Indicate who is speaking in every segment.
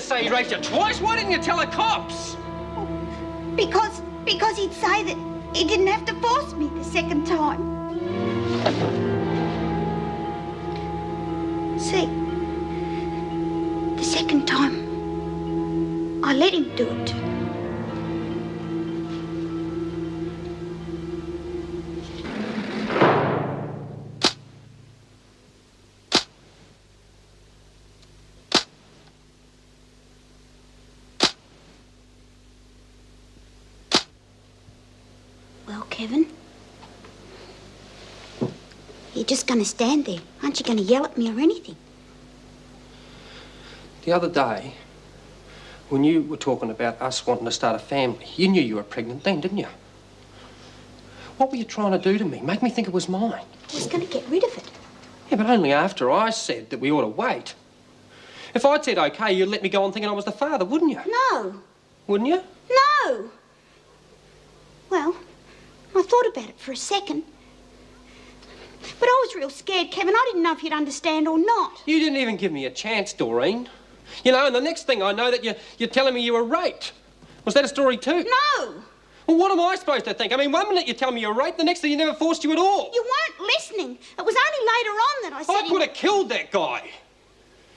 Speaker 1: say he raped you twice? Why didn't you tell the cops?
Speaker 2: Because he'd say that he didn't have to force me the second time. See, the second time, I let him do it. Well, Kevin, you're just going to stand there. Aren't you going to yell at me or anything?
Speaker 1: The other day, when you were talking about us wanting to start a family, you knew you were pregnant then, didn't you? What were you trying to do to me? Make me think it was mine?
Speaker 2: I was going to get rid of it.
Speaker 1: Yeah, but only after I said that we ought to wait. If I'd said OK, you'd let me go on thinking I was the father, wouldn't you?
Speaker 2: No.
Speaker 1: Wouldn't you?
Speaker 2: No. Well, I thought about it for a second. But I was real scared, Kevin. I didn't know if you'd understand or not.
Speaker 1: You didn't even give me a chance, Doreen. You know, and the next thing I know that you're telling me you were raped. Was that a story too?
Speaker 2: No.
Speaker 1: Well, what am I supposed to think? I mean, 1 minute you tell me you're raped, the next thing you never forced you at all.
Speaker 2: You weren't listening. It was only later on that I said...
Speaker 1: I could have killed that guy.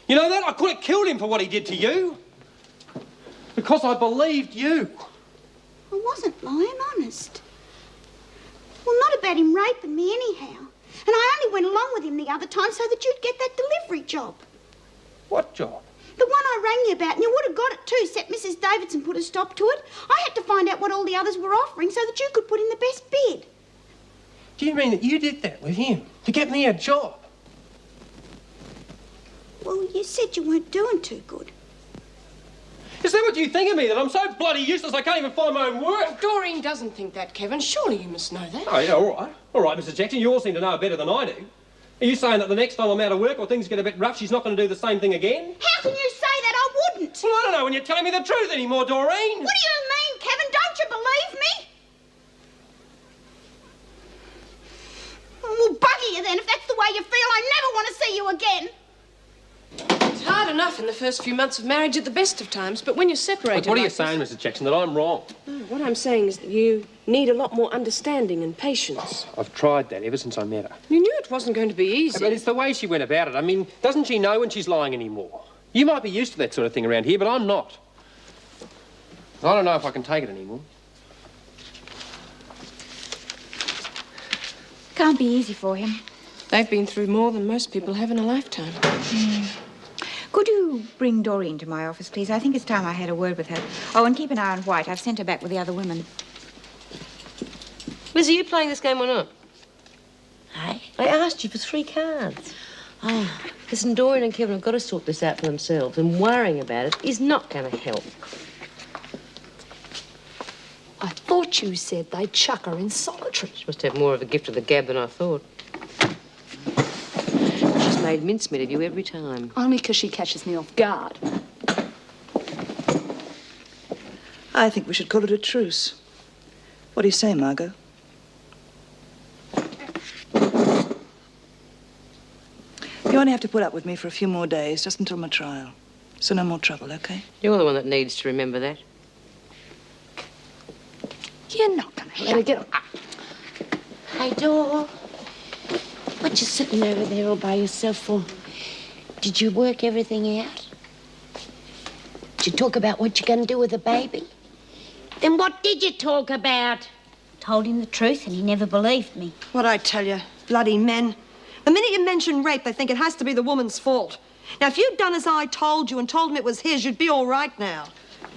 Speaker 1: You know that? I could have killed him for what he did to you. Because I believed you.
Speaker 2: I wasn't lying, honest. Well, not about him raping me anyhow. And I only went along with him the other time so that you'd get that delivery job.
Speaker 1: What job?
Speaker 2: The one I rang you about, and you would have got it too, except Mrs. Davidson put a stop to it. I had to find out what all the others were offering so that you could put in the best bid.
Speaker 1: Do you mean that you did that with him to get me a job?
Speaker 2: Well, you said you weren't doing too good.
Speaker 1: Is that what you think of me, that I'm so bloody useless I can't even find my own work?
Speaker 3: Doreen doesn't think that, Kevin. Surely you must know that.
Speaker 1: Oh, yeah, all right. All right, Mr. Jackson, you all seem to know better than I do. Are you saying that the next time I'm out of work or things get a bit rough, she's not going to do the same thing again?
Speaker 2: How can you say that? I wouldn't.
Speaker 1: Well, I don't know when you're telling me the truth anymore, Doreen.
Speaker 2: What do you mean, Kevin? Don't you believe me? Well, bugger you then. If that's the way you feel, I never want to see you again.
Speaker 3: It's hard enough in the first few months of marriage at the best of times, but when you're separated...
Speaker 1: Look, what are you
Speaker 3: like
Speaker 1: saying, Mr. Jackson, that I'm wrong?
Speaker 3: No, what I'm saying is that you need a lot more understanding and patience.
Speaker 1: I've tried that ever since I met her.
Speaker 3: You knew it wasn't going to be easy.
Speaker 1: But it's the way she went about it. I mean, doesn't she know when she's lying anymore? You might be used to that sort of thing around here, but I'm not. I don't know if I can take it anymore.
Speaker 4: Can't be easy for him.
Speaker 3: They've been through more than most people have in a lifetime.
Speaker 4: Could you bring Doreen to my office, please? I think it's time I had a word with her. Oh, and keep an eye on White. I've sent her back with the other women.
Speaker 5: Liz, are you playing this game or not? Hey? I asked you for 3 cards. Oh, listen, Doreen and Kevin have got to sort this out for themselves, and worrying about it is not going to help.
Speaker 6: I thought you said they'd chuck her in solitary.
Speaker 5: She must have more of a gift of the gab than I thought. She's made mincemeat of you every time.
Speaker 6: Only because she catches me off guard.
Speaker 7: I think we should call it a truce. What do you say, Margot? You only have to put up with me for a few more days, just until my trial. So no more trouble, okay?
Speaker 5: You're the one that needs to remember that.
Speaker 6: You're not going to let her get up.
Speaker 5: Hey, Dor. What you sitting over there all by yourself for? Did you work everything out? Did you talk about what you're going to do with the baby? Then what did you talk about?
Speaker 2: Told him the truth and he never believed me.
Speaker 8: What I tell you, bloody men. The minute you mention rape, they think it has to be the woman's fault. Now, if you'd done as I told you and told him it was his, you'd be all right now.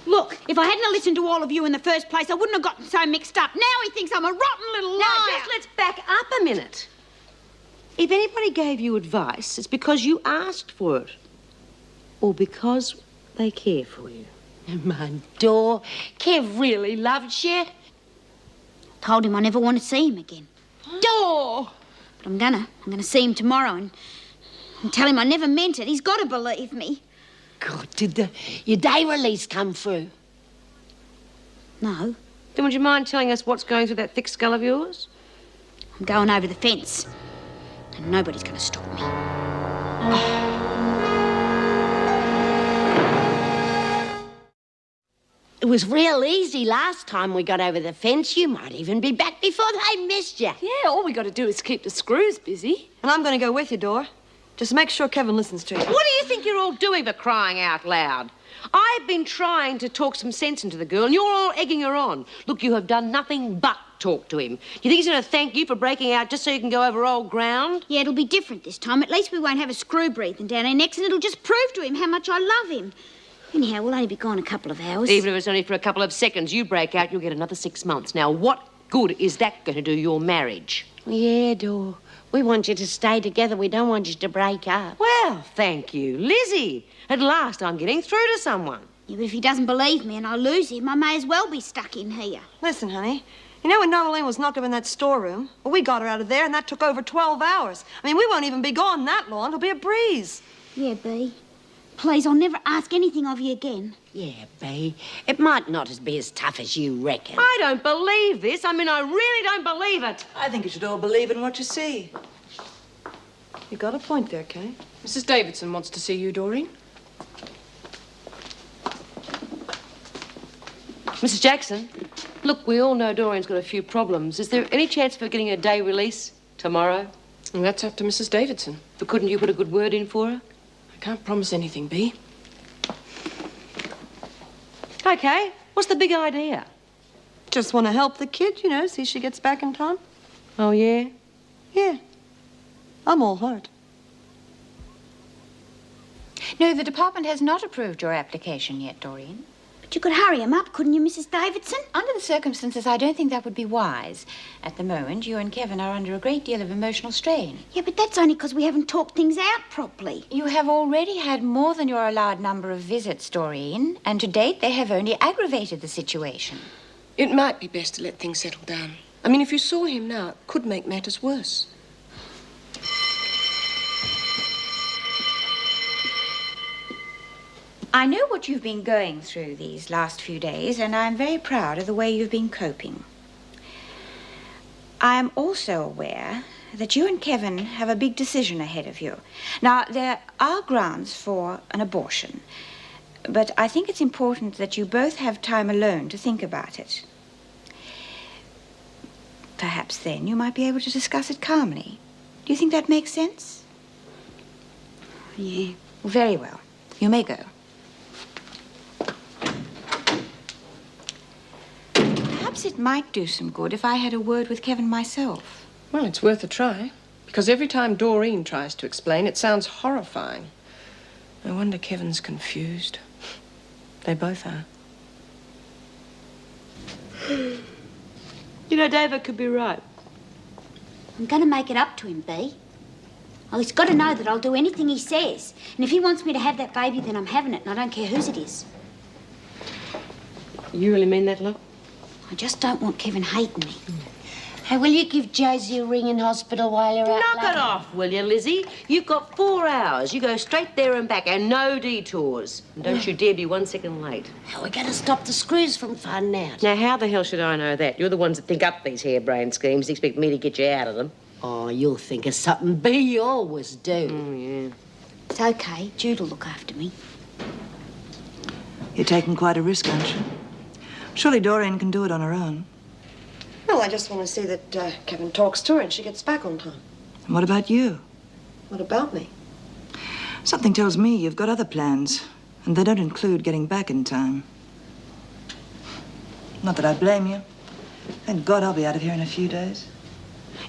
Speaker 2: Look, if I hadn't listened to all of you in the first place, I wouldn't have gotten so mixed up. Now he thinks I'm a rotten little liar.
Speaker 5: Now, just let's back up a minute. If anybody gave you advice, it's because you asked for it. Or because they care for you. My Dor, Kev really loves you.
Speaker 2: Told him I never want to see him again.
Speaker 5: Dor!
Speaker 2: But I'm gonna see him tomorrow and tell him I never meant it. He's got to believe me.
Speaker 5: God, did your day release come through?
Speaker 2: No.
Speaker 5: Then would you mind telling us what's going through that thick skull of yours?
Speaker 2: I'm going over the fence. And nobody's going to stop me.
Speaker 5: It was real easy last time we got over the fence. You might even be back before they missed you.
Speaker 3: Yeah, all we got to do is keep the screws busy.
Speaker 8: And I'm going to go with you, Dor. Just make sure Kevin listens to you.
Speaker 5: What do you think you're all doing for crying out loud? I've been trying to talk some sense into the girl, and you're all egging her on. Look, you have done nothing but talk to him. Do you think he's going to thank you for breaking out just so you can go over old ground?
Speaker 2: Yeah, it'll be different this time. At least we won't have a screw breathing down our necks, and it'll just prove to him how much I love him. Anyhow, we'll only be gone a couple of hours.
Speaker 5: Even if it's only for a couple of seconds, you break out, you'll get another 6 months. Now, what good is that going to do your marriage? Yeah, Dor. We want you to stay together. We don't want you to break up. Well, thank you, Lizzie. At last I'm getting through to someone.
Speaker 2: Yeah, but if he doesn't believe me and I lose him, I may as well be stuck in here.
Speaker 8: Listen, honey. You know when Noeline was knocked up in that storeroom? Well, we got her out of there, and that took over 12 hours. I mean, we won't even be gone that long. It'll be a breeze.
Speaker 2: Yeah, Bea. Please, I'll never ask anything of you again.
Speaker 5: Yeah, Bea. It might not be as tough as you reckon. I don't believe this. I mean, I really don't believe it.
Speaker 7: I think you should all believe in what you see.
Speaker 8: You got a point there, Kay.
Speaker 3: Mrs. Davidson wants to see you, Doreen.
Speaker 5: Mrs. Jackson, look, we all know Doreen's got a few problems. Is there any chance for getting a day release tomorrow?
Speaker 3: And that's up to Mrs. Davidson.
Speaker 5: But couldn't you put a good word in for her?
Speaker 3: I can't promise anything, Bea.
Speaker 5: Okay, what's the big idea?
Speaker 8: Just want to help the kid, you know, see she gets back in time.
Speaker 5: Oh, yeah?
Speaker 8: Yeah. I'm all heart.
Speaker 4: No, the department has not approved your application yet, Doreen.
Speaker 2: But you could hurry him up, couldn't you, Mrs. Davidson?
Speaker 4: Under the circumstances, I don't think that would be wise. At the moment, you and Kevin are under a great deal of emotional strain.
Speaker 2: Yeah, but that's only because we haven't talked things out properly.
Speaker 4: You have already had more than your allowed number of visits, Doreen, and to date they have only aggravated the situation.
Speaker 3: It might be best to let things settle down. I mean, if you saw him now, it could make matters worse.
Speaker 4: I know what you've been going through these last few days, and I'm very proud of the way you've been coping. I am also aware that you and Kevin have a big decision ahead of you. Now, there are grounds for an abortion, but I think it's important that you both have time alone to think about it. Perhaps then you might be able to discuss it calmly. Do you think that makes sense?
Speaker 2: Yeah.
Speaker 4: Very well. You may go. Perhaps it might do some good if I had a word with Kevin myself.
Speaker 3: Well, it's worth a try. Because every time Doreen tries to explain, it sounds horrifying. No wonder Kevin's confused. They both are.
Speaker 5: You know, David could be right.
Speaker 2: I'm going to make it up to him, Bea. Well, he's got to know that I'll do anything he says. And if he wants me to have that baby, then I'm having it, and I don't care whose it is.
Speaker 5: You really mean that, love?
Speaker 2: I just don't want Kevin hating me.
Speaker 5: Hey, will you give Josie a ring in hospital while you're out? Knock it off, will you, Lizzie? You've got 4 hours. You go straight there and back, and no detours. And don't you dare be 1 second late. How are we going to stop the screws from finding out?
Speaker 3: Now, how the hell should I know that? You're the ones that think up these harebrained schemes. Expect me to get you out of them.
Speaker 5: Oh, you'll think of something. Bea, you always do.
Speaker 3: Oh, yeah.
Speaker 2: It's okay. Jude'll look after me.
Speaker 7: You're taking quite a risk, aren't you? Surely Doreen can do it on her own.
Speaker 8: Well, I just want to see that Kevin talks to her and she gets back on time.
Speaker 7: And what about you?
Speaker 8: What about me?
Speaker 7: Something tells me you've got other plans, and they don't include getting back in time. Not that I blame you. Thank God I'll be out of here in a few days.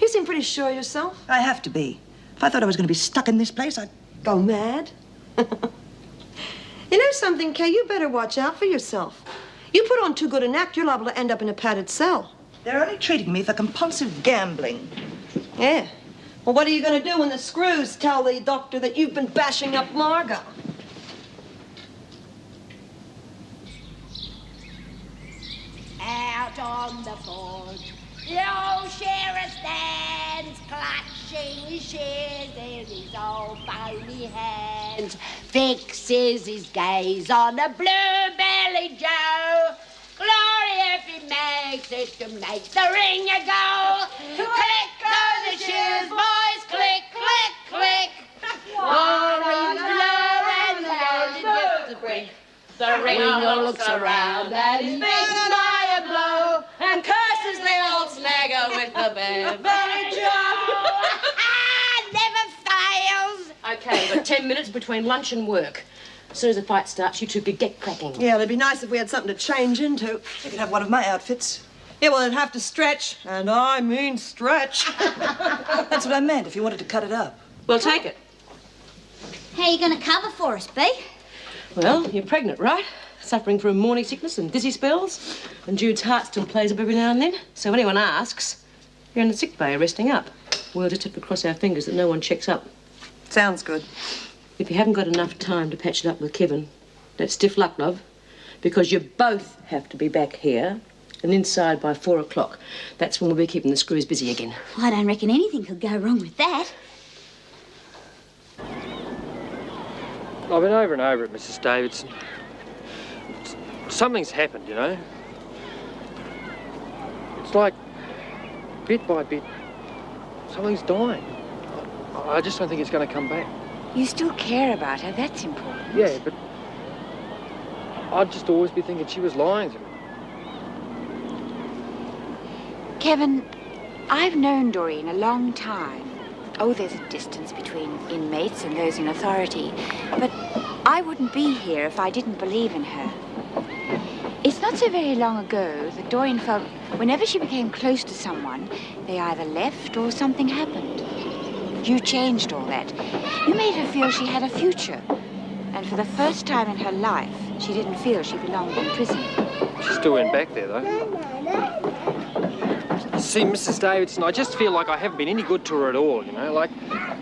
Speaker 8: You seem pretty sure of yourself.
Speaker 7: I have to be. If I thought I was going to be stuck in this place, I'd
Speaker 8: Go mad. You know something, Kay? You better watch out for yourself. You put on too good an act, you're liable to end up in a padded cell.
Speaker 7: They're only treating me for compulsive gambling.
Speaker 8: Yeah. Well, what are you going to do when the screws tell the doctor that you've been bashing up Margot?
Speaker 5: Out on the forge, the old sheriff stands, clutching his shears in his old bony hands, fixes his gaze on the blue-bellied Joe. Glory if he makes it to make the ring a go. Click go the shears, boys, click, click, click. Glory, blow and low, the brink. The ringer looks around and is beaten by a blow and curses the old snagger with the Beverly Joe.
Speaker 2: Never fails.
Speaker 5: Okay, but 10 minutes between lunch and work. As soon as the fight starts, you two could get cracking.
Speaker 8: Yeah, it'd be nice if we had something to change into.
Speaker 7: You could have one of my outfits.
Speaker 8: Yeah, well, it'd have to stretch, and I mean stretch.
Speaker 7: That's what I meant, if you wanted to cut it up.
Speaker 5: Well, take it.
Speaker 2: How are you going to cover for us, B?
Speaker 5: Well, you're pregnant, right? Suffering from morning sickness and dizzy spells. And Jude's heart still plays up every now and then. So if anyone asks, you're in the sick bay resting up. We'll just have to cross our fingers that no one checks up.
Speaker 8: Sounds good.
Speaker 5: If you haven't got enough time to patch it up with Kevin, that's stiff luck, love. Because you both have to be back here and inside by 4 o'clock. That's when we'll be keeping the screws busy again.
Speaker 2: I don't reckon anything could go wrong with that.
Speaker 1: I've been over and over it, Mrs. Davidson. Something's happened, you know. It's like, bit by bit, something's dying. I just don't think it's going to come back.
Speaker 4: You still care about her, that's important.
Speaker 1: Yeah, but I'd just always be thinking she was lying to me.
Speaker 4: Kevin, I've known Doreen a long time. Oh, there's a distance between inmates and those in authority. But I wouldn't be here if I didn't believe in her. It's not so very long ago that Doreen felt whenever she became close to someone, they either left or something happened. You changed all that. You made her feel she had a future. And for the first time in her life, she didn't feel she belonged in prison.
Speaker 1: She still went back there, though. See, Mrs. Davidson, I just feel like I haven't been any good to her at all, you know? Like,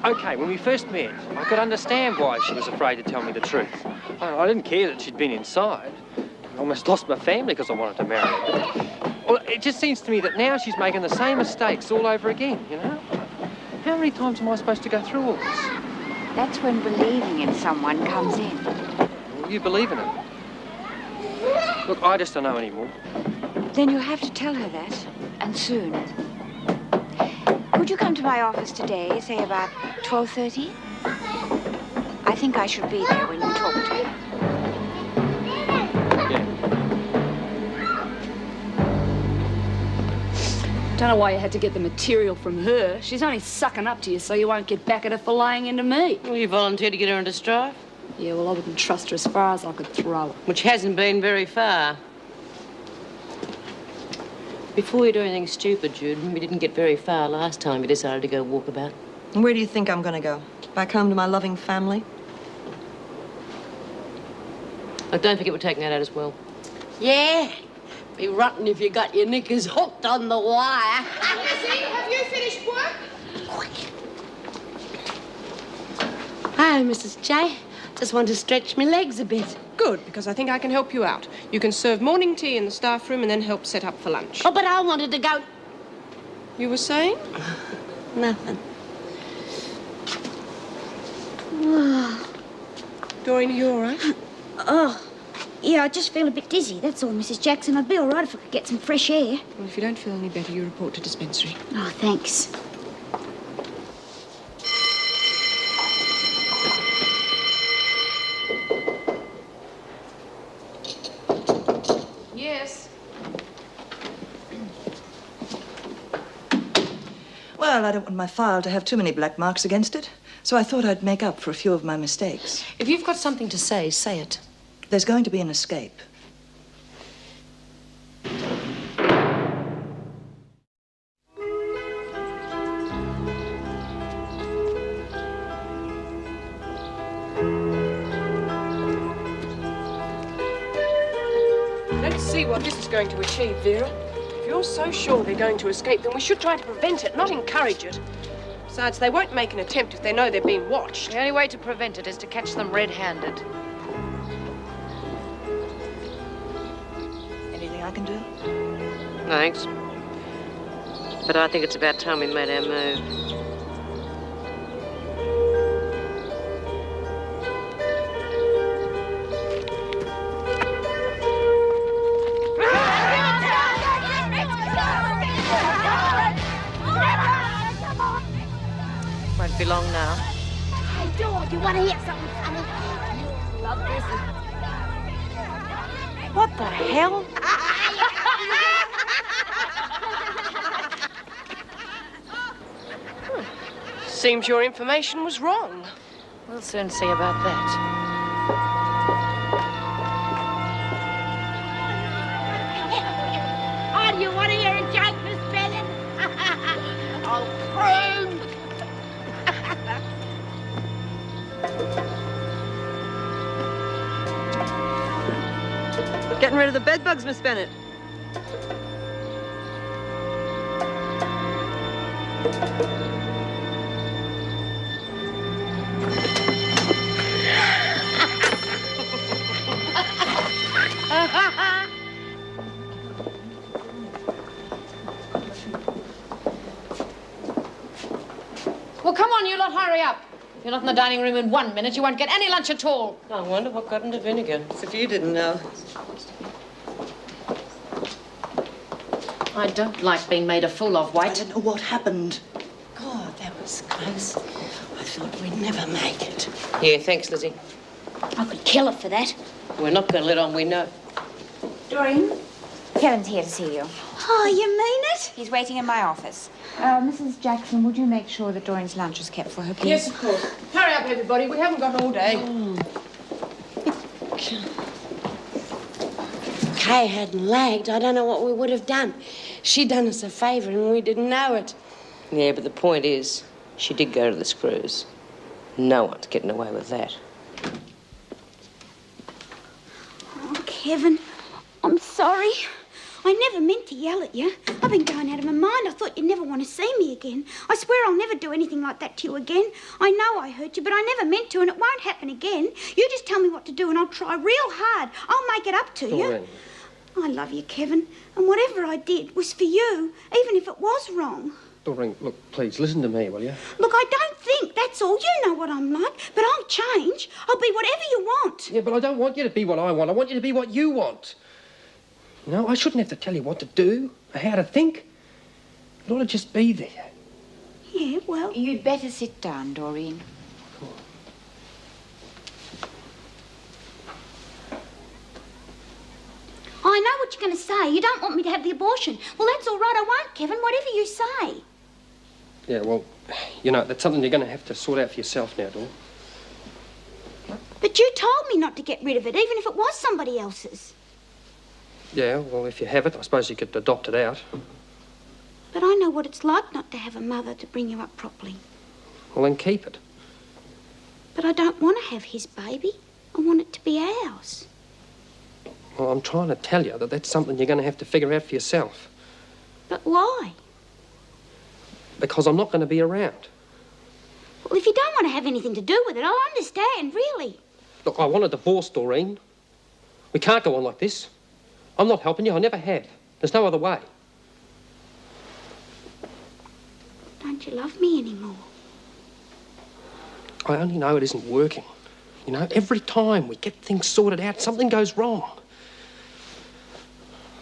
Speaker 1: OK, when we first met, I could understand why she was afraid to tell me the truth. I didn't care that she'd been inside. I almost lost my family because I wanted to marry her. But, well, it just seems to me that now she's making the same mistakes all over again, you know? How many times am I supposed to go through all this?
Speaker 4: That's when believing in someone comes in.
Speaker 1: Well, you believe in her. Look, I just don't know anymore.
Speaker 4: Then you'll have to tell her that, and soon. Could you come to my office today, say about 12:30? I think I should be there when you talk to her.
Speaker 6: Don't know why you had to get the material from her. She's only sucking up to you so you won't get back at her for lying into me.
Speaker 5: Well, you volunteered to get her into strife?
Speaker 6: Yeah, well, I wouldn't trust her as far as I could throw her.
Speaker 5: Which hasn't been very far. Before you do anything stupid, Jude, we didn't get very far last time we decided to go walkabout.
Speaker 8: And where do you think I'm going to go? Back home to my loving family?
Speaker 5: Oh, don't forget we're taking that out as well. Yeah. Be rotten if you got your knickers hooked on the wire.
Speaker 2: Lizzie, have you finished work?
Speaker 5: Hi, Mrs. J. Just want to stretch my legs a bit.
Speaker 3: Good, because I think I can help you out. You can serve morning tea in the staff room and then help set up for lunch.
Speaker 5: Oh, but I wanted to go...
Speaker 3: You were saying?
Speaker 5: Nothing.
Speaker 3: Doreen, are you all right?
Speaker 2: Oh, yeah, I just feel a bit dizzy, that's all, Mrs. Jackson. I'd be all right if I could get some fresh air.
Speaker 3: Well, if you don't feel any better, you report to dispensary.
Speaker 2: Oh, thanks.
Speaker 3: Yes.
Speaker 7: Well, I don't want my file to have too many black marks against it, so I thought I'd make up for a few of my mistakes.
Speaker 3: If you've got something to say, say it.
Speaker 7: There's going to be an escape.
Speaker 3: Let's see what this is going to achieve, Vera. If you're so sure they're going to escape, then we should try to prevent it, not encourage it. Besides, they won't make an attempt if they know they're being watched.
Speaker 9: The only way to prevent it is to catch them red-handed.
Speaker 7: Anything I can do?
Speaker 5: Thanks. But I think it's about time we made our move. Won't be long now.
Speaker 2: Hey, Dor, you want to hear something funny? Love this.
Speaker 4: the hell?
Speaker 3: Seems your information was wrong.
Speaker 9: We'll soon see about that.
Speaker 5: Oh, do you want to hear a joke, Miss Bennett? Oh, prune!
Speaker 8: Getting rid of the bed bugs, Miss Bennett.
Speaker 9: Well, come on, you lot, hurry up. If you're not in the dining room in 1 minute, you won't get any lunch at all.
Speaker 3: I wonder what got into vinegar.
Speaker 7: As if you didn't know.
Speaker 9: I don't like being made a fool of,
Speaker 7: I
Speaker 9: White.
Speaker 7: don't know what happened. God, that was close. I thought we'd never make it.
Speaker 3: Yeah, thanks, Lizzie.
Speaker 2: I could kill her for that.
Speaker 3: We're not going to let on we know.
Speaker 4: Doreen? Kevin's here to see you.
Speaker 2: Oh, you mean it?
Speaker 4: He's waiting in my office. Mrs. Jackson, would you make sure that Doreen's lunch is kept for her, please?
Speaker 3: Yes, of course. Hurry up, everybody. We haven't got all day.
Speaker 5: If Kay hadn't lagged, I don't know what we would have done. She done us a favour and we didn't know it.
Speaker 3: Yeah, but the point is, she did go to the screws. No one's getting away with that.
Speaker 2: Oh, Kevin, I'm sorry. I never meant to yell at you. I've been going out of my mind. I thought you'd never want to see me again. I swear I'll never do anything like that to you again. I know I hurt you, but I never meant to, and it won't happen again. You just tell me what to do, and I'll try real hard. I'll make it up to you.
Speaker 1: Doreen.
Speaker 2: I love you, Kevin, and whatever I did was for you, even if it was wrong.
Speaker 1: Doreen, look, please, listen to me, will you?
Speaker 2: Look, I don't think that's all. You know what I'm like, but I'll change. I'll be whatever you want.
Speaker 1: Yeah, but I don't want you to be what I want. I want you to be what you want. You know, I shouldn't have to tell you what to do or how to think. It ought to just be there.
Speaker 2: Yeah, well...
Speaker 4: You'd better sit down, Doreen.
Speaker 2: I know what you're going to say. You don't want me to have the abortion. Well, that's all right. I won't, Kevin, whatever you say.
Speaker 1: Yeah, well, you know, that's something you're going to have to sort out for yourself now, Dor.
Speaker 2: But you told me not to get rid of it, even if it was somebody else's.
Speaker 1: Yeah, well, if you have it, I suppose you could adopt it out.
Speaker 2: But I know what it's like not to have a mother to bring you up properly.
Speaker 1: Well, then keep it.
Speaker 2: But I don't want to have his baby. I want it to be ours.
Speaker 1: Well, I'm trying to tell you that that's something you're going to have to figure out for yourself.
Speaker 2: But why?
Speaker 1: Because I'm not going to be around.
Speaker 2: Well, if you don't want to have anything to do with it, I'll understand, really.
Speaker 1: Look, I want a divorce, Doreen. We can't go on like this. I'm not helping you. I never have. There's no other way.
Speaker 2: Don't you love me anymore?
Speaker 1: I only know it isn't working. You know, every time we get things sorted out, something goes wrong.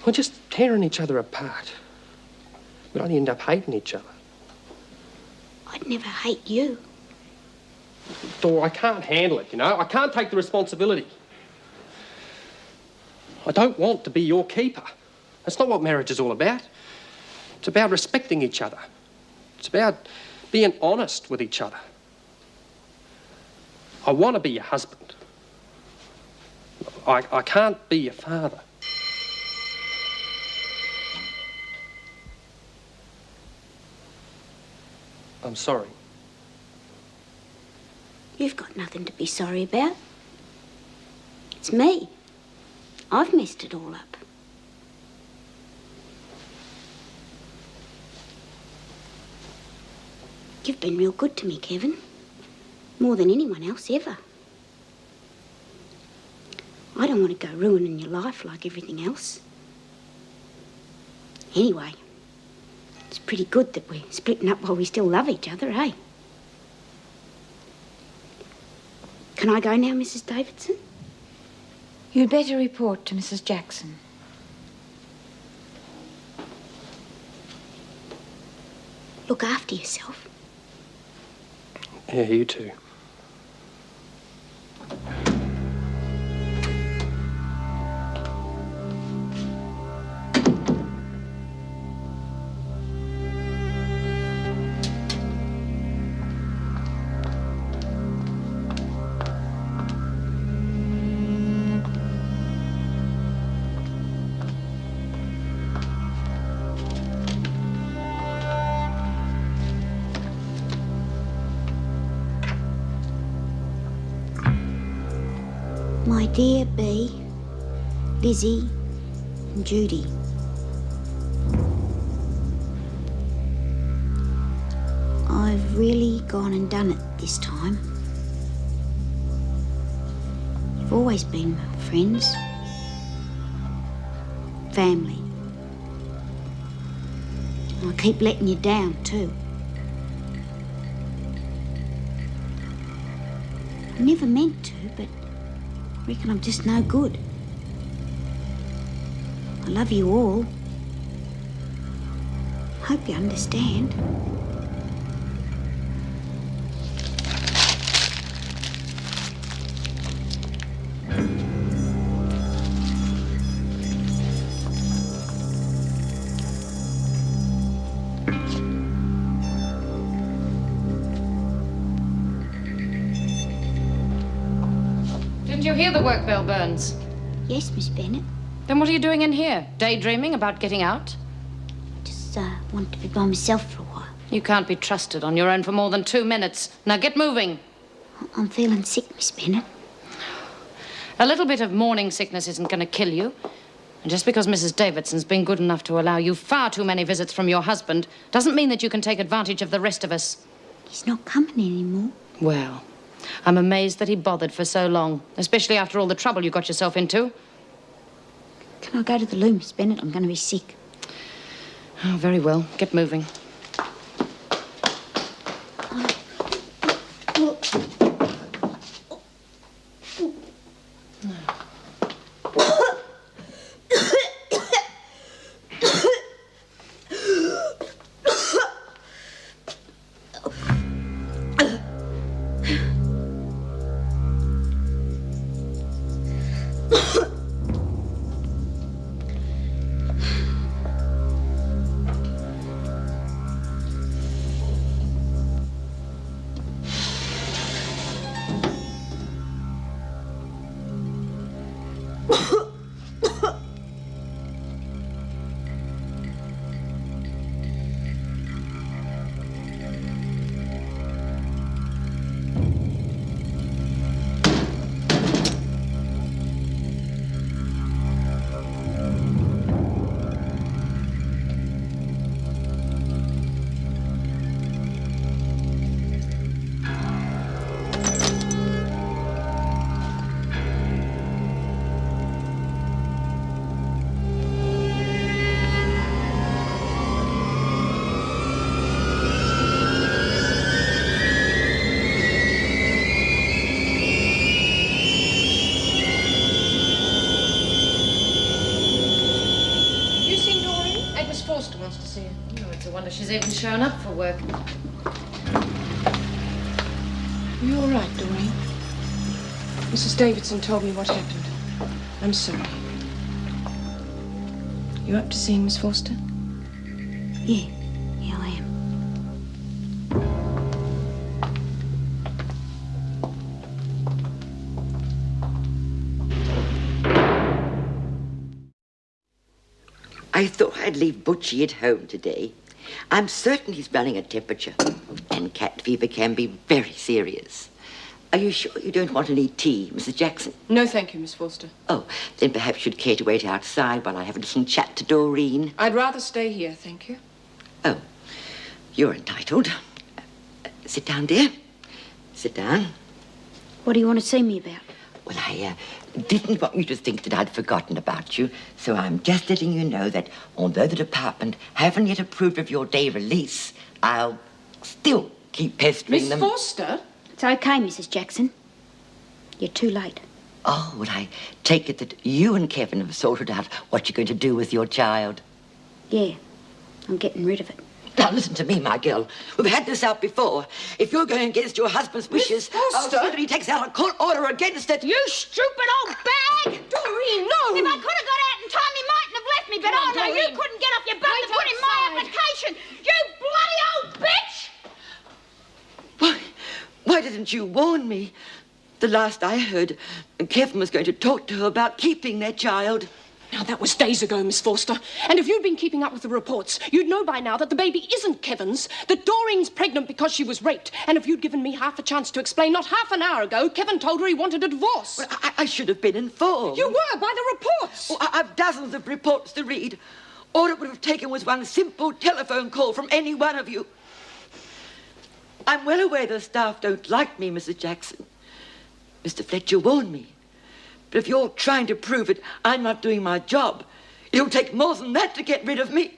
Speaker 1: We're just tearing each other apart. We only end up hating each other.
Speaker 2: I'd never hate you.
Speaker 1: Dor, I can't handle it, you know. I can't take the responsibility. I don't want to be your keeper. That's not what marriage is all about. It's about respecting each other. It's about being honest with each other. I want to be your husband. I can't be your father. I'm sorry.
Speaker 2: You've got nothing to be sorry about. It's me. I've messed it all up. You've been real good to me, Kevin. More than anyone else ever. I don't want to go ruining your life like everything else. Anyway, it's pretty good that we're splitting up while we still love each other, eh? Can I go now, Mrs. Davidson?
Speaker 4: You'd better report to Mrs. Jackson.
Speaker 2: Look after yourself.
Speaker 1: Yeah, you too.
Speaker 2: Dear B, Lizzie and Judy. I've really gone and done it this time. You've always been friends, family. I keep letting you down too. I never meant to, but I reckon I'm just no good. I love you all. Hope you understand.
Speaker 9: Didn't you hear the work bell, Burns?
Speaker 2: Yes, Miss Bennett.
Speaker 9: Then what are you doing in here? Daydreaming about getting out?
Speaker 2: Just want to be by myself for a while.
Speaker 9: You can't be trusted on your own for more than 2 minutes. Now get moving.
Speaker 2: I'm feeling sick, Miss Bennett.
Speaker 9: A little bit of morning sickness isn't going to kill you. And just because Mrs. Davidson's been good enough to allow you far too many visits from your husband doesn't mean that you can take advantage of the rest of us.
Speaker 2: He's not coming anymore.
Speaker 9: Well, I'm amazed that he bothered for so long, especially after all the trouble you got yourself into.
Speaker 2: Can I go to the loo, Miss Bennett? I'm going to be sick.
Speaker 9: Oh, very well. Get moving. Forster wants to see you. Oh, it's a wonder she's even shown up for work.
Speaker 3: Are you all right, Doreen? Mrs. Davidson told me what happened. I'm sorry. You up to seeing Miss Forster?
Speaker 2: Yeah, I am.
Speaker 10: I thought I'd leave Butchie at home today. I'm certain he's running a temperature, and cat fever can be very serious. Are you sure you don't want any tea, Mrs. Jackson?
Speaker 3: No, thank you, Miss Forster.
Speaker 10: Oh, then perhaps you'd care to wait outside while I have a little chat to Doreen.
Speaker 3: I'd rather stay here, thank you.
Speaker 10: Oh, you're entitled. Sit down, dear. Sit down.
Speaker 2: What do you want to see me about?
Speaker 10: Well, I didn't want you to think that I'd forgotten about you, so I'm just letting you know that although the department haven't yet approved of your day release, I'll still keep pestering them.
Speaker 3: Miss Forster?
Speaker 2: It's okay, Mrs. Jackson. You're too late.
Speaker 10: Oh, well, I take it that you and Kevin have sorted out what you're going to do with your child.
Speaker 2: Yeah, I'm getting rid of it.
Speaker 10: Now, listen to me, my girl. We've had this out before. If you're going against your husband's wishes, I'll see that he takes out a court order against it.
Speaker 2: You stupid old bag!
Speaker 3: Doreen, no!
Speaker 2: If I could have got out in time, he mightn't have left me, but
Speaker 9: Come on,
Speaker 2: oh no, you
Speaker 9: Doreen.
Speaker 2: couldn't get off your butt to put in my application! You bloody old bitch!
Speaker 10: Why didn't you warn me? The last I heard, Kevin was going to talk to her about keeping their child.
Speaker 3: Now, that was days ago, Miss Forster. And if you'd been keeping up with the reports, you'd know by now that the baby isn't Kevin's, that Doreen's pregnant because she was raped. And if you'd given me half a chance to explain, not half an hour ago, Kevin told her he wanted a divorce.
Speaker 10: Well, I should have been informed.
Speaker 3: You were, by the reports.
Speaker 10: Oh, I've dozens of reports to read. All it would have taken was one simple telephone call from any one of you. I'm well aware the staff don't like me, Mrs. Jackson. Mr. Fletcher warned me. But if you're trying to prove it, I'm not doing my job, it'll take more than that to get rid of me.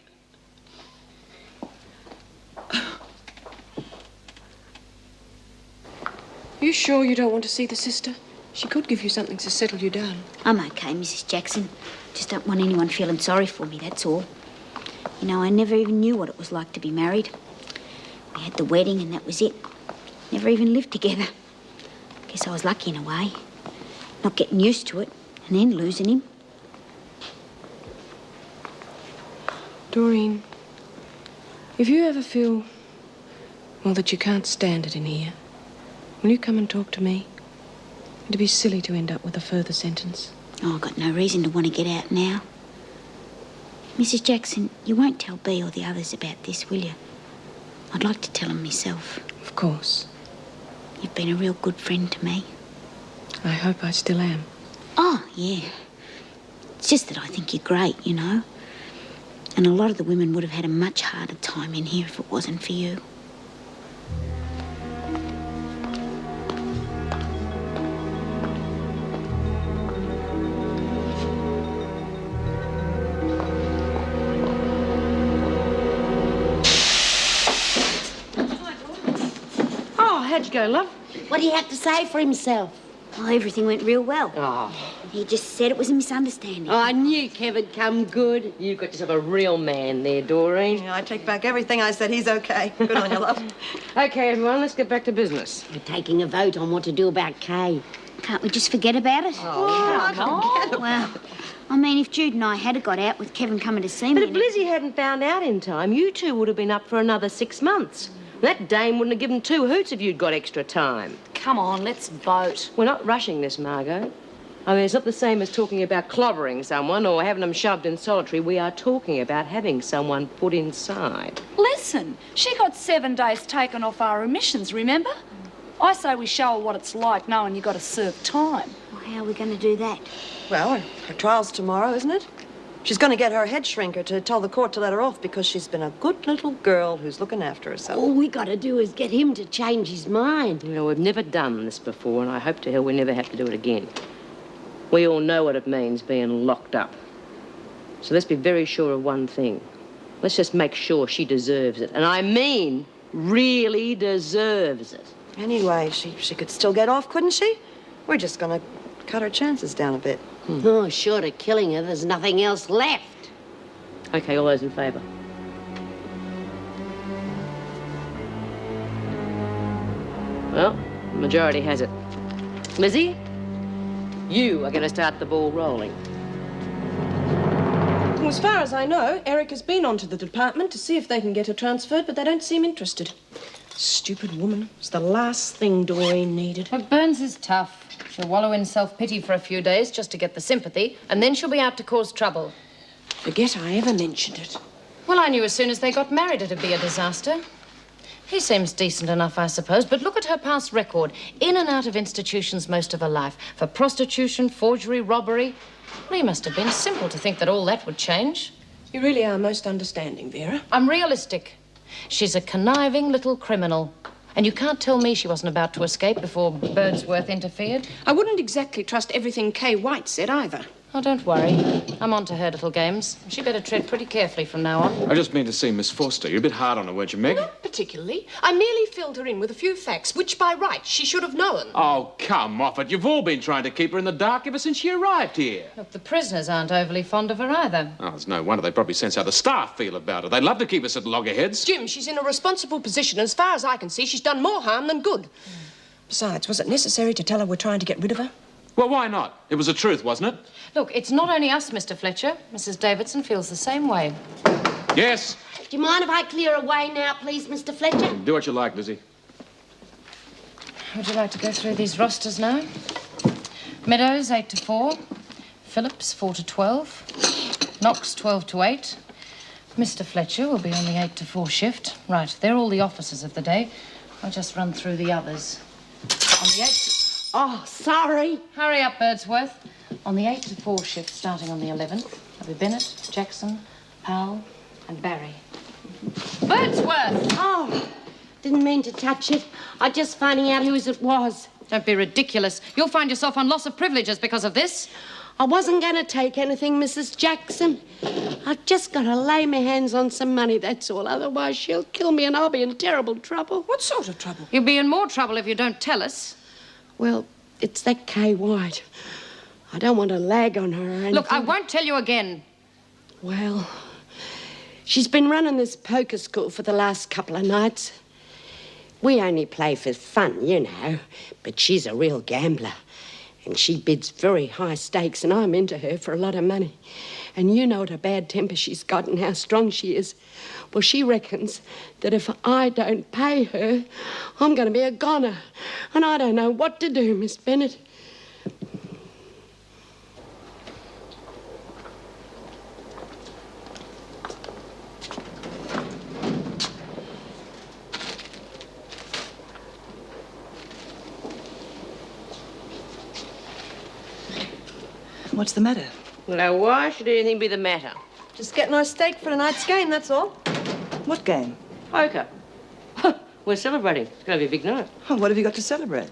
Speaker 3: You sure you don't want to see the sister? She could give you something to settle you down.
Speaker 2: I'm okay, Mrs. Jackson. Just don't want anyone feeling sorry for me, that's all. You know, I never even knew what it was like to be married. We had the wedding and that was it. Never even lived together. Guess I was lucky in a way. Not getting used to it and then losing him.
Speaker 3: Doreen, if you ever feel, well, that you can't stand it in here, will you come and talk to me? It'd be silly to end up with a further sentence.
Speaker 2: Oh, I've got no reason to want to get out now. Mrs. Jackson, you won't tell Bea or the others about this, will you? I'd like to tell them myself.
Speaker 3: Of course.
Speaker 2: You've been a real good friend to me.
Speaker 3: I hope I still am.
Speaker 2: Oh, yeah. It's just that I think you're great, you know. And a lot of the women would have had a much harder time in here if it wasn't for you.
Speaker 5: Oh, how'd you go, love? What do you have to say for himself?
Speaker 2: Well, everything went real well.
Speaker 5: Oh.
Speaker 2: He just said it was a misunderstanding.
Speaker 5: I knew Kevin come good. You've got yourself a real man there, Doreen.
Speaker 8: Yeah, I take back everything I said. He's okay. Good on you, love.
Speaker 9: Okay, everyone, let's get back to business.
Speaker 5: We're taking a vote on what to do about Kay.
Speaker 2: Can't we just forget about it? Well, I mean, if Jude and I had got out with Kevin coming to see me...
Speaker 5: But if Lizzie hadn't found out in time, you two would have been up for another 6 months. That dame wouldn't have given 2 hoots if you'd got extra time.
Speaker 6: Come on, let's vote.
Speaker 5: We're not rushing this, Margot. I mean, it's not the same as talking about clobbering someone or having them shoved in solitary. We are talking about having someone put inside.
Speaker 6: Listen, she got 7 days taken off our emissions, remember? I say we show her what it's like knowing you got to serve time.
Speaker 2: Well, how are we going to do that?
Speaker 8: Well, her trial's tomorrow, isn't it? She's going to get her head shrinker to tell the court to let her off because she's been a good little girl who's looking after herself.
Speaker 5: All we got to do is get him to change his mind. You know, we've never done this before, and I hope to hell we never have to do it again. We all know what it means being locked up. So let's be very sure of one thing. Let's just make sure she deserves it. And I mean really deserves it.
Speaker 8: Anyway, she could still get off, couldn't she? We're just going to cut her chances down a bit.
Speaker 5: Oh, short of killing her, there's nothing else left. Okay, all those in favour? Well, the majority has it. Lizzie, you are going to start the ball rolling.
Speaker 3: Well, as far as I know, Eric has been onto the department to see if they can get her transferred, but they don't seem interested. Stupid woman. It's the last thing Doreen needed.
Speaker 9: But Burns is tough. She'll wallow in self-pity for a few days just to get the sympathy, and then she'll be out to cause trouble.
Speaker 3: Forget I ever mentioned it.
Speaker 9: Well, I knew as soon as they got married it'd be a disaster. He seems decent enough, I suppose, but look at her past record. In and out of institutions most of her life. For prostitution, forgery, robbery. Well, he must have been simple to think that all that would change.
Speaker 3: You really are most understanding, Vera.
Speaker 9: I'm realistic. She's a conniving little criminal. And you can't tell me she wasn't about to escape before Birdsworth interfered.
Speaker 3: I wouldn't exactly trust everything Kay White said either.
Speaker 9: Oh, don't worry. I'm on to her little games. She better tread pretty carefully from now on.
Speaker 11: I just mean to see Miss Forster. You're a bit hard on her, weren't you, Meg?
Speaker 3: Not particularly. I merely filled her in with a few facts, which by rights she should have known.
Speaker 11: Oh, come off it. You've all been trying to keep her in the dark ever since she arrived here.
Speaker 9: Look, the prisoners aren't overly fond of her either.
Speaker 11: Oh, it's no wonder. They probably sense how the staff feel about her. They love to keep us at loggerheads.
Speaker 3: Jim, she's in a responsible position. As far as I can see, she's done more harm than good. Besides, was it necessary to tell her we're trying to get rid of her?
Speaker 11: Well, why not? It was the truth, wasn't it?
Speaker 9: Look, it's not only us, Mr. Fletcher. Mrs. Davidson feels the same way.
Speaker 11: Yes.
Speaker 5: Do you mind if I clear away now, please, Mr. Fletcher?
Speaker 11: Do what you like, Lizzie.
Speaker 9: Would you like to go through these rosters now? Meadows, 8 to 4. Phillips, 4 to 12. Knox, 12 to 8. Mr. Fletcher will be on the 8 to 4 shift. Right, they're all the officers of the day. I'll just run through the others. On the 8 to...
Speaker 5: Oh, sorry.
Speaker 9: Hurry up, Birdsworth. On the 8 to 4 shift, starting on the 11th, there'll be Bennett, Jackson, Powell, and Barry. Birdsworth!
Speaker 5: Oh, didn't mean to touch it. I'm just finding out whose it was.
Speaker 9: Don't be ridiculous. You'll find yourself on loss of privileges because of this.
Speaker 5: I wasn't going to take anything, Mrs. Jackson. I've just got to lay my hands on some money, that's all. Otherwise, she'll kill me and I'll be in terrible trouble.
Speaker 7: What sort of trouble?
Speaker 9: You'll be in more trouble if you don't tell us.
Speaker 5: Well, it's that Kay White. I don't want to lag on her or anything.
Speaker 9: Look, I won't tell you again.
Speaker 5: Well, she's been running this poker school for the last couple of nights. We only play for fun, you know, but she's a real gambler. And she bids very high stakes, and I'm into her for a lot of money. And you know what a bad temper she's got and how strong she is. Well, she reckons that if I don't pay her, I'm going to be a goner. And I don't know what to do, Miss Bennett.
Speaker 7: What's the matter?
Speaker 5: Now, why should anything be the matter?
Speaker 8: Just getting our stake for tonight's game, that's all.
Speaker 7: What game?
Speaker 5: Poker. We're celebrating. It's going to be a big night.
Speaker 7: Oh, what have you got to celebrate?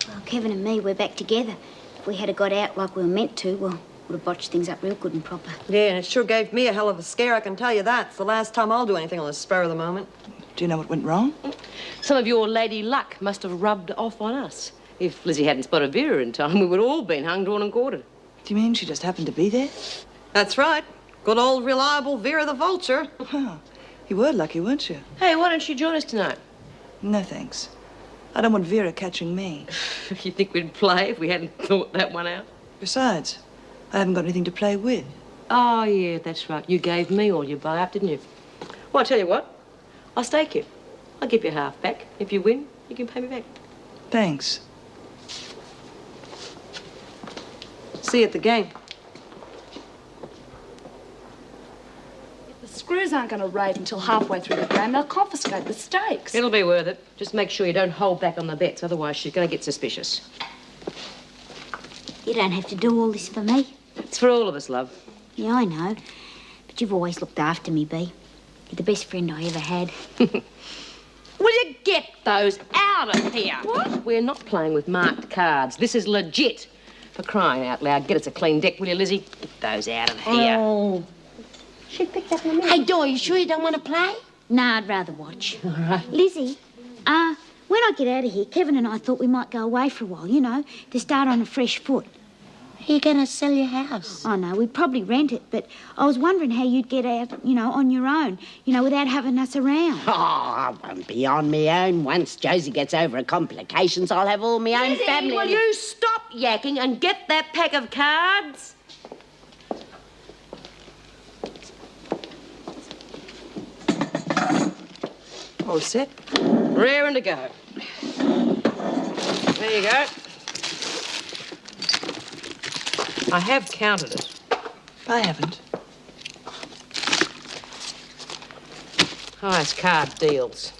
Speaker 2: Well, Kevin and me, we're back together. If we had got out like we were meant to, well, would have botched things up real good and proper.
Speaker 8: Yeah, and it sure gave me a hell of a scare, I can tell you that. It's the last time I'll do anything on the spur of the moment.
Speaker 7: Do you know what went wrong?
Speaker 5: Some of your lady luck must have rubbed off on us. If Lizzie hadn't spotted Vera in time, we would all been hung, drawn and quartered.
Speaker 7: Do you mean she just happened to be there?
Speaker 8: That's right. Good old reliable Vera the Vulture.
Speaker 7: Well, you were lucky, weren't you?
Speaker 5: Hey, why don't you join us tonight?
Speaker 7: No, thanks. I don't want Vera catching me.
Speaker 5: You think we'd play if we hadn't thought that one out?
Speaker 7: Besides, I haven't got anything to play with.
Speaker 5: Oh, yeah, that's right. You gave me all your buy-up, didn't you? Well, I'll tell you what. I'll stake you. I'll give you half back. If you win, you can pay me back.
Speaker 7: Thanks.
Speaker 8: See you at the game.
Speaker 6: The screws aren't going to raid until halfway through the game. They'll confiscate the stakes.
Speaker 5: It'll be worth it. Just make sure you don't hold back on the bets, otherwise she's going to get suspicious.
Speaker 2: You don't have to do all this for me.
Speaker 5: It's for all of us, love.
Speaker 2: Yeah, I know. But you've always looked after me, Bea. You're the best friend I ever had.
Speaker 5: Will you get those out of here? What? We're not playing with marked cards. This is legit. For crying out loud, get us a clean deck, will you, Lizzie? Get those out of here. Oh. She picked up in a minute. Hey, Dor, you sure you don't want to play?
Speaker 2: Nah, I'd rather watch.
Speaker 5: All right.
Speaker 2: Lizzie, when I get out of here, Kevin and I thought we might go away for a while, you know, to start on a fresh foot.
Speaker 5: Are you going to sell your house?
Speaker 2: Oh, no, we'd probably rent it, but I was wondering how you'd get out, you know, on your own, you know, without having us around.
Speaker 5: Oh, I won't be on my own. Once Josie gets over her complications, I'll have all my own family. Will you stop yakking and get that pack of cards?
Speaker 7: All set?
Speaker 5: Raring to go. There you go. I have counted it.
Speaker 7: I haven't.
Speaker 5: Highest card deals.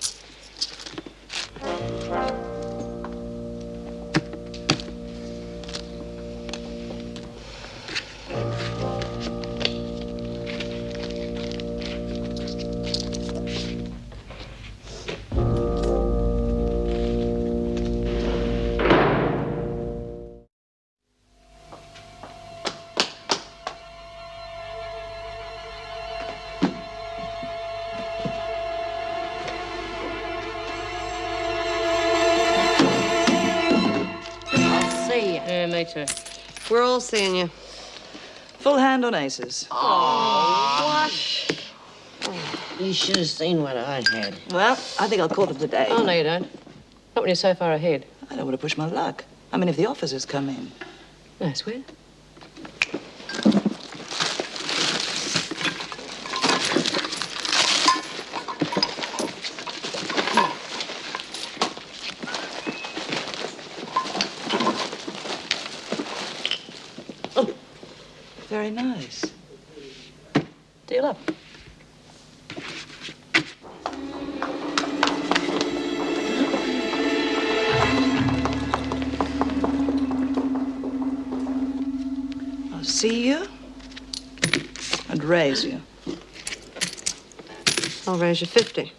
Speaker 5: Yeah, me too.
Speaker 8: We're all seeing you.
Speaker 7: Full hand on aces.
Speaker 5: What? You should have seen what I had.
Speaker 7: Well, I think I'll call it the day.
Speaker 5: Oh, no, you don't. Not when you're so far ahead.
Speaker 7: I don't want to push my luck. I mean, if the officers come in.
Speaker 5: No, I swear.
Speaker 7: very nice.
Speaker 3: Deal up.
Speaker 7: I'll see you and raise you.
Speaker 8: I'll raise you 50.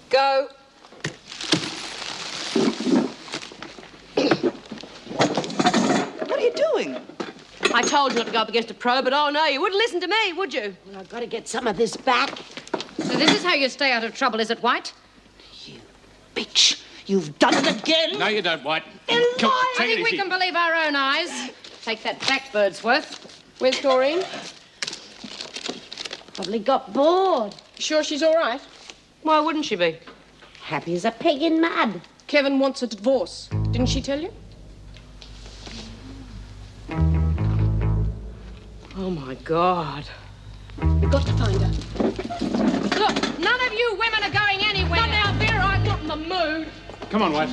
Speaker 8: Go.
Speaker 7: What are you doing?
Speaker 3: I told you not to go up against a pro, but oh no, you wouldn't listen to me, would you?
Speaker 5: Well, I've got to get some of this back.
Speaker 9: So this is how you stay out of trouble, is it, White?
Speaker 5: Bitch, you've done it again.
Speaker 11: No, you don't, White.
Speaker 5: Come,
Speaker 9: I think we can believe our own eyes. Take that back, Birdsworth.
Speaker 3: Where's Doreen?
Speaker 5: Probably got bored.
Speaker 3: Sure she's all right? Why wouldn't she be?
Speaker 5: Happy as a pig in mud.
Speaker 3: Kevin wants a divorce. Didn't she tell you? Oh, my God. We've got to find her.
Speaker 9: Look, none of you women are going anywhere.
Speaker 3: Not out there. I'm not in the mood.
Speaker 11: Come on, White.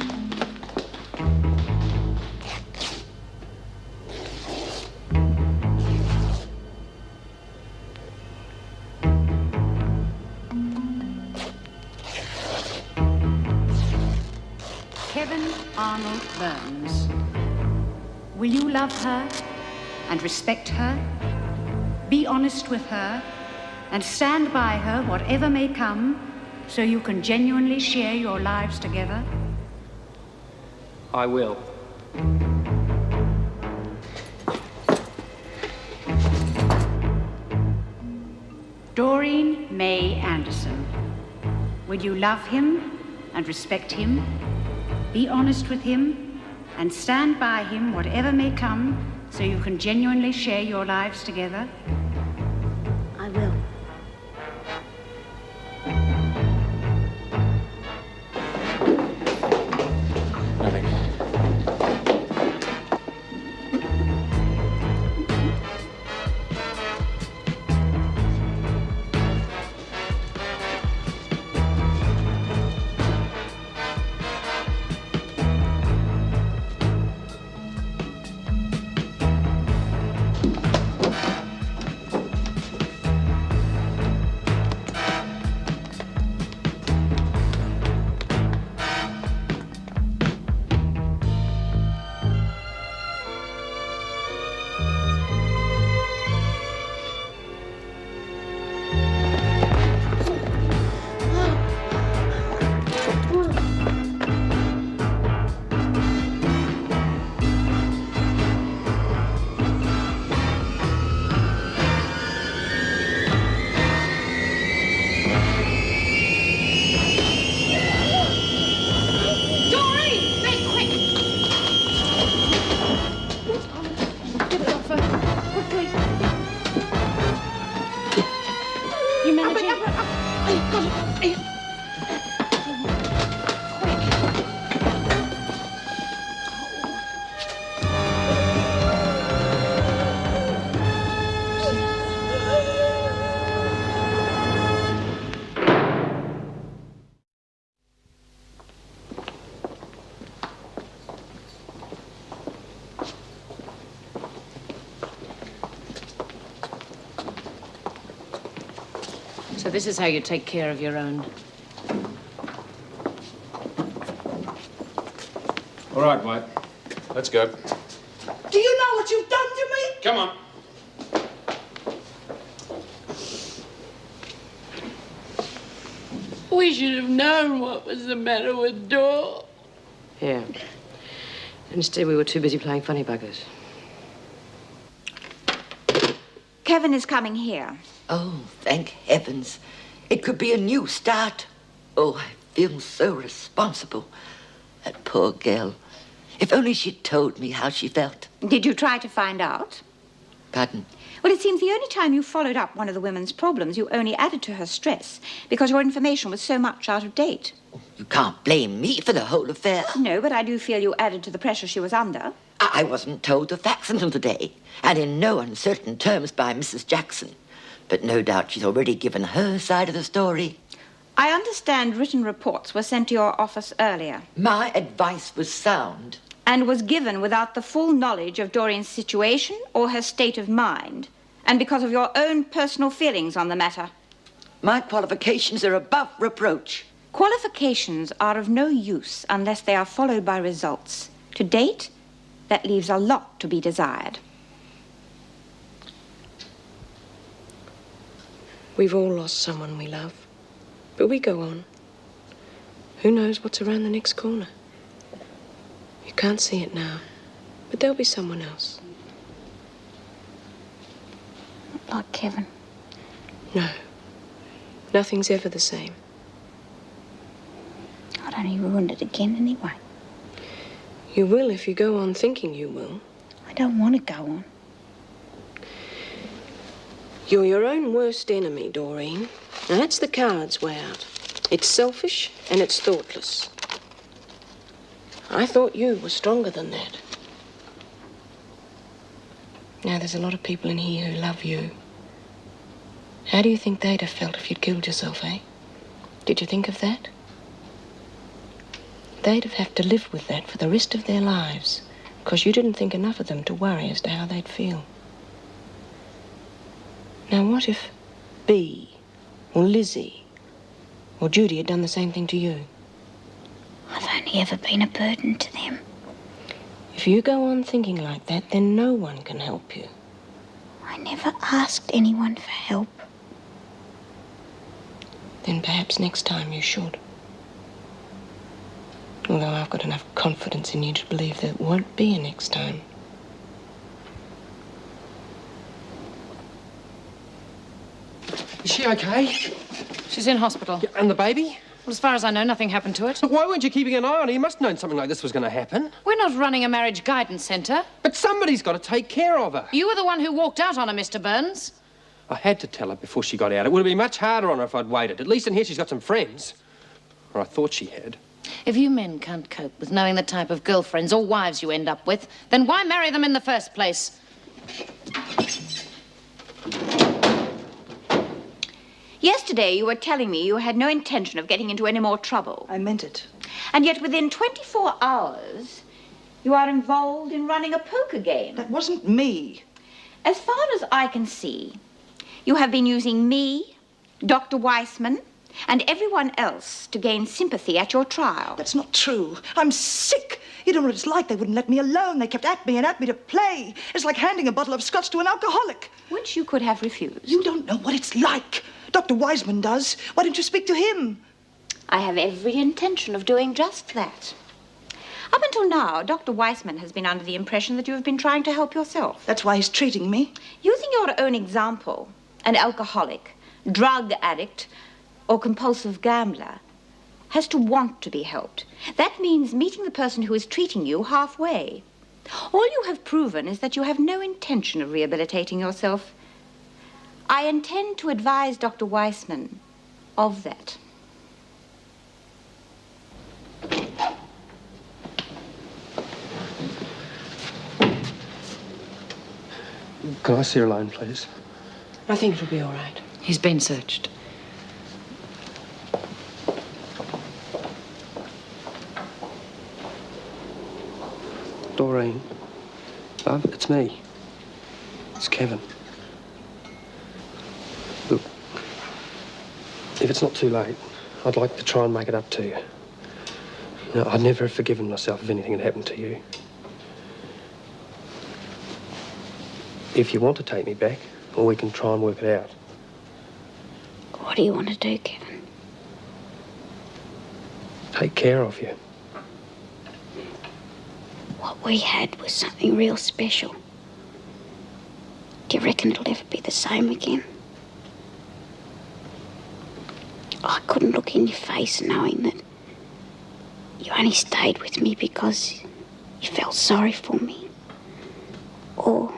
Speaker 6: Kevin Arnold Burns. Will you love her and respect her? Be honest with her and stand by her whatever may come so you can genuinely share your lives together?
Speaker 1: I will.
Speaker 6: Doreen May Anderson. Will you love him and respect him? Be honest with him and stand by him whatever may come so you can genuinely share your lives together?
Speaker 5: I will.
Speaker 11: Nothing.
Speaker 9: So this is how you take care of your own.
Speaker 11: All right, White. Let's go.
Speaker 5: Do you know what you've done to me?
Speaker 11: Come on.
Speaker 5: We should have known what was the matter with Dor.
Speaker 3: Yeah. Instead, we were too busy playing funny buggers.
Speaker 4: Kevin is coming here.
Speaker 10: Oh, thank heavens. It could be a new start. Oh, I feel so responsible. That poor girl. If only she'd told me how she felt.
Speaker 4: Did you try to find out?
Speaker 10: Pardon?
Speaker 4: Well, it seems the only time you followed up one of the women's problems, you only added to her stress because your information was so much out of date.
Speaker 10: You can't blame me for the whole affair.
Speaker 4: No, but I do feel you added to the pressure she was under.
Speaker 10: I wasn't told the facts until today, and in no uncertain terms by Mrs. Jackson. But no doubt she's already given her side of the story.
Speaker 4: I understand written reports were sent to your office earlier.
Speaker 10: My advice was sound.
Speaker 4: and was given without the full knowledge of Doreen's situation or her state of mind, and because of your own personal feelings on the matter.
Speaker 10: My qualifications are above reproach.
Speaker 4: Qualifications are of no use unless they are followed by results. To date, that leaves a lot to be desired.
Speaker 3: We've all lost someone we love, but we go on. Who knows what's around the next corner? You can't see it now, but there'll be someone else.
Speaker 2: Like Kevin.
Speaker 3: No, nothing's ever the same.
Speaker 2: I'd only ruined it again anyway.
Speaker 3: You will if you go on thinking you will.
Speaker 2: I don't want to go on.
Speaker 3: You're your own worst enemy, Doreen. Now, that's the card's way out. It's selfish and it's thoughtless. I thought you were stronger than that. Now, there's a lot of people in here who love you. How do you think they'd have felt if you'd killed yourself, eh? Did you think of that? They'd have had to live with that for the rest of their lives, because you didn't think enough of them to worry as to how they'd feel. Now, what if Bea, or Lizzie, or Judy had done the same thing to you?
Speaker 2: I've only ever been a burden to them.
Speaker 3: If you go on thinking like that, then no one can help you.
Speaker 2: I never asked anyone for help.
Speaker 3: Then perhaps next time you should. Although I've got enough confidence in you to believe there won't be a next time.
Speaker 1: Is she okay?
Speaker 9: She's in hospital.
Speaker 1: Yeah, and the baby?
Speaker 9: Well, as far as I know, nothing happened to it.
Speaker 1: Look, why weren't you keeping an eye on her? You must have known something like this was going to happen.
Speaker 9: We're not running a marriage guidance centre.
Speaker 1: But somebody's got to take care of her.
Speaker 9: You were the one who walked out on her, Mr. Burns.
Speaker 1: I had to tell her before she got out. It would have been much harder on her if I'd waited. At least in here she's got some friends. Or I thought she had.
Speaker 9: If you men can't cope with knowing the type of girlfriends or wives you end up with, then why marry them in the first place?
Speaker 4: Yesterday, you were telling me you had no intention of getting into any more trouble.
Speaker 7: I meant it.
Speaker 4: And yet, within 24 hours, you are involved in running a poker game.
Speaker 7: That wasn't me.
Speaker 4: As far as I can see, you have been using me, Dr. Weissman, and everyone else to gain sympathy at your trial.
Speaker 7: That's not true. I'm sick. You don't know what it's like. They wouldn't let me alone. They kept at me and at me to play. It's like handing a bottle of scotch to an alcoholic.
Speaker 4: Which you could have refused.
Speaker 7: You don't know what it's like. Dr. Weissman does. Why don't you speak to him?
Speaker 4: I have every intention of doing just that. Up until now, Dr. Weissman has been under the impression that you have been trying to help yourself.
Speaker 7: That's why he's treating me.
Speaker 4: Using your own example, an alcoholic, drug addict, or compulsive gambler has to want to be helped. That means meeting the person who is treating you halfway. All you have proven is that you have no intention of rehabilitating yourself. I intend to advise Dr. Weissman of that.
Speaker 1: Can I see her alone, please?
Speaker 3: I think it'll be all right.
Speaker 9: He's been searched.
Speaker 1: Doreen. Love, it's me. It's Kevin. Look, if it's not too late, I'd like to try and make it up to you. You know, I'd never have forgiven myself if anything had happened to you. If you want to take me back, or we can try and work it out.
Speaker 2: What do you want to do, Kevin?
Speaker 1: Take care of you.
Speaker 2: What we had was something real special. Do you reckon it'll ever be the same again? I couldn't look in your face knowing that you only stayed with me because you felt sorry for me. Or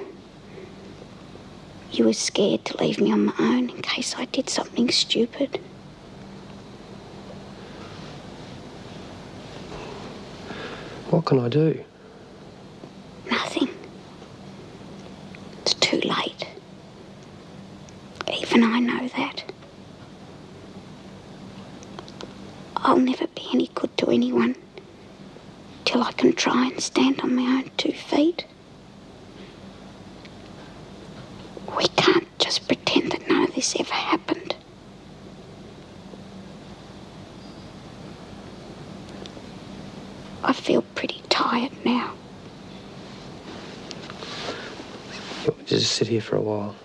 Speaker 2: you were scared to leave me on my own in case I did something stupid.
Speaker 1: What can I do?
Speaker 2: Nothing. It's too late. Even I know that. I'll never be any good to anyone till I can try and stand on
Speaker 1: You want me to just sit here for a while?